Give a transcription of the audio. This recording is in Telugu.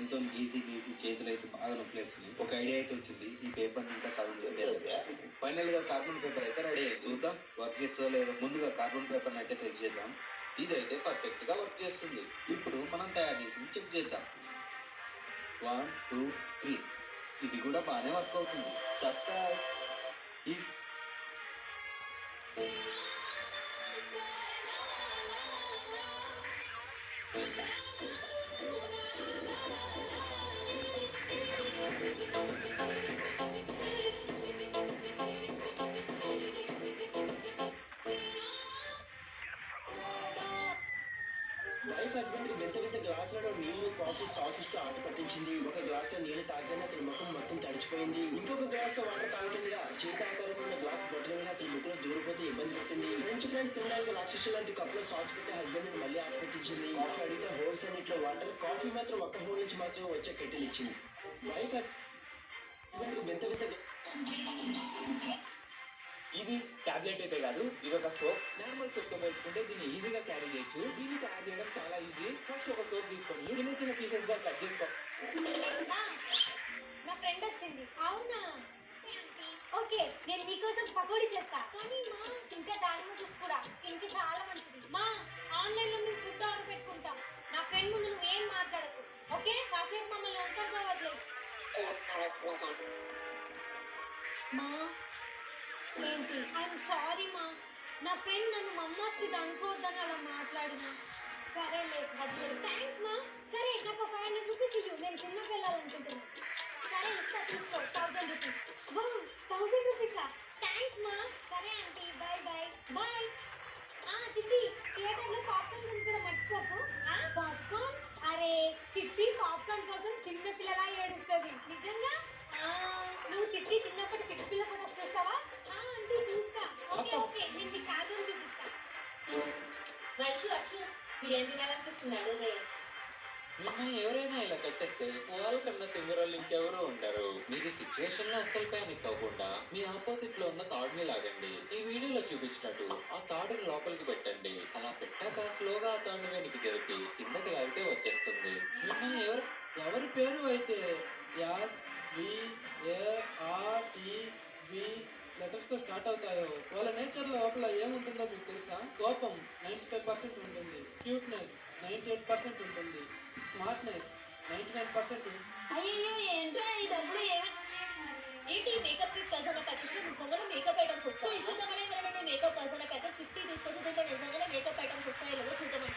పెన్తో గీసి గీసి చేతులు అయితే బాగా నొప్పులేస్తుంది. ఒక ఐడియా అయితే వచ్చింది. ఈ పేపర్ ఇంకా సగం ఫైనల్ గా కార్బన్ పేపర్ అయితే రెడీ అయింది. చూద్దాం వర్క్ చేస్తుందో లేదో. ముందుగా కార్బన్ పేపర్ అయితే టెస్ట్ చేద్దాం. ఇదైతే పర్ఫెక్ట్ గా వర్క్ చేస్తుంది. ఇప్పుడు మనం తయారు చేసింది చెక్ చేద్దాం. 1 2 3 ఇది కూడా బాగానే వర్క్ అవుతుంది. సబ్స్క్రైబ్. వైఫ్ హస్బెండ్ కి వింత వింత గ్లాసులలో నీళ్లు కాఫీ సాసెస్ తో ఆట పట్టించింది. ఒక గ్లాస్ లో నీళ్లు తాగానే అతని ముఖం మొత్తం తడిచిపోయింది. ఇంకొక గ్లాస్ తో వాటర్ తాగుతుందిగా చేత ఆకారంలో ఉన్న గ్లాస్ బొట్టల మీద అతని ముక్కులో దూరిపోతే ఇబ్బంది పెట్టింది. ఫ్రెంచ్ ఫ్రైస్ తినడానికి రాక్షసు లాంటి కప్ లో సాస్ పెట్టి హస్బెండ్ ని మళ్ళీ ఆట పట్టించింది. కాఫీ అడిగితే హోల్స్ అన్నిట్లో వాటర్, కాఫీ మాత్రం ఒక్క హోల్ నుంచి మాత్రం వచ్చే కెటిల్ ఇచ్చింది. వైఫ్ హస్బెండ్ కి వింత వింత ఇది టాబ్లెట్ అయితే కాదు, ఇది ఒక సోప్. నార్మల్ సోప్ తో పోల్చుకుంటే దీన్ని ఈజీగా క్యారీ చేయొచ్చు. దీన్ని తయారు చేయడం చాలా ఈజీ. ఫస్ట్ ఒక సోప్ తీసుకొని చిన్న చిన్న పీసెస్ గా కట్ చేసుకో. నా ఫ్రెండ్ వచ్చింది. అవునా? ఓకే, నేను మీకోసం పకోడీ చేస్తా. కానీ మా ఇంకా దాని జ్యూస్ కూడా స్కిన్ కి చాలా మంచిది. మా ఆన్లైన్ లో మేము ఫుడ్ ఆర్డర్ పెట్టుకుంటాం. నా ఫ్రెండ్ ముందు నువ్వేం మాట్లాడకు, ఓకే? కాసేపు మమ్మల్ని ఒంటరిగా వదిలేచ్చు. మా ఏంటి? ఐఎమ్ సారీ మా, నా ఫ్రెండ్ నన్ను మమ్మకి అనుకోవద్దని అలా మాట్లాడినా. సరేలే వదిలేదు. థ్యాంక్స్ మా. సరే నాకు 500 రూపీస్ ఇవ్వు, నేను సినిమాకి వెళ్ళాలనుకుంటున్నాను. సరే ఇస్తా, తీసుకో. 1000 రూపీస్. 1000 రూపీసా? థ్యాంక్స్ మా. సరే ఆంటీ, బాయ్ బాయ్ బాయ్. చిట్టి, థియేటర్లో పాప్కార్న్ కొనుక్కోవడం మర్చిపోకు. పాప్కార్న్? అరే చిట్టి పాప్కార్న్ కోసం చిన్న పిల్లలా ఏడుస్తుంది. నిజంగా? నువ్వు చిట్టి చిన్నప్పటి పిచ్చి పిల్ల కూడా చూస్తావా? ఆంటీ చూస్తా. ఓకే ఓకే, నేను మీకు కార్టూన్ చూపిస్తా. వర్షు బిర్యానీ తినాలనిపిస్తున్నాడు. మిమ్మల్ని ఎవరైనా ఇలా కట్టేస్తే వాళ్ళకన్నా తింగరోళ్ళు ఇంకెవరూ ఉంటారు. మీరు సిచ్యువేషన్ లో అస్సలు ప్యానిక్ అవ్వకుండా మీ ఆపోజిట్ లో ఉన్న తాడుని లాగండి. ఈ వీడియోలో చూపించినట్టు ఆ తాడుని లోపలికి పెట్టండి. అలా పెట్టాక స్లోగా ఆ తాడు వెనక్కి జరిపి కిందకి లాగితే వచ్చేస్తుంది. మిమ్మల్ని ఎవరి పేరు అయితే SVARTB లెటర్స్ తో స్టార్ట్ అవుతాయో వాళ్ళ నేచర్ లోపల ఏముంటుందో మీకు తెలుసా? కోపం 95% ఉంటుంది, క్యూట్నెస్ 98% ఉంటుంది, స్మార్ట్నెస్ 99% అయ్యో ఏంట్రా ఇదప్పుడు ఏంటి మేకప్ కిట్ ఖజానా ప్యాకెట్స్ లో నిజంగానే మేకప్ ఐటమ్స్ వస్తాయి. చూద్దామని ఎవరైనా మేకప్ ఖజానా ప్యాకెట్ 50 తీసుకొచ్చి దీంట్లో నిజంగానే మేకప్ ఐటమ్స్ వస్తాయో లేదో చూద్దామని.